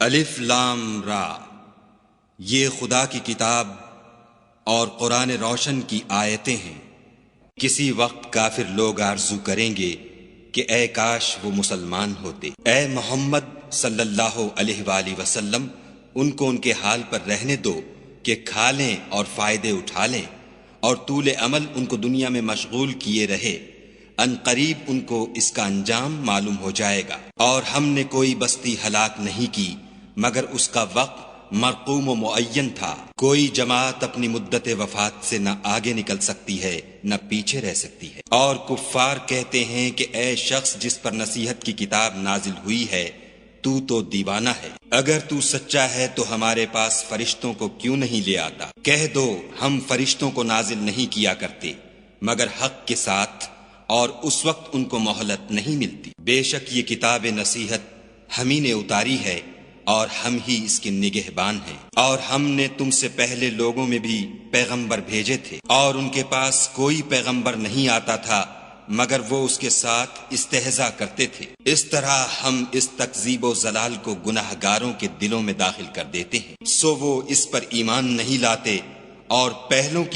الف لام را، یہ خدا کی کتاب اور قرآن روشن کی آیتیں ہیں۔ کسی وقت کافر لوگ آرزو کریں گے کہ اے کاش وہ مسلمان ہوتے۔ اے محمد صلی اللہ علیہ وآلہ وسلم، ان کو ان کے حال پر رہنے دو کہ کھا لیں اور فائدے اٹھا لیں، اور طول عمل ان کو دنیا میں مشغول کیے رہے۔ ان قریب ان کو اس کا انجام معلوم ہو جائے گا۔ اور ہم نے کوئی بستی ہلاک نہیں کی مگر اس کا وقت مرقوم و معین تھا۔ کوئی جماعت اپنی مدت وفات سے نہ آگے نکل سکتی ہے نہ پیچھے رہ سکتی ہے۔ اور کفار کہتے ہیں کہ اے شخص جس پر نصیحت کی کتاب نازل ہوئی ہے، تو دیوانہ ہے۔ اگر تو سچا ہے تو ہمارے پاس فرشتوں کو کیوں نہیں لے آتا؟ کہہ دو ہم فرشتوں کو نازل نہیں کیا کرتے مگر حق کے ساتھ، اور اس وقت ان کو مہلت نہیں ملتی۔ بے شک یہ کتاب نصیحت ہم ہی نے اتاری ہے اور ہم ہی اس کے نگہبان ہیں۔ اور ہم نے تم سے پہلے لوگوں میں بھی پیغمبر بھیجے تھے، اور ان کے پاس کوئی پیغمبر نہیں آتا تھا مگر وہ اس کے ساتھ استہزاء کرتے تھے۔ اس طرح ہم اس تکذیب و ضلال کو گناہ گاروں کے دلوں میں داخل کر دیتے ہیں، سو وہ اس پر ایمان نہیں لاتے اور پہلوں کی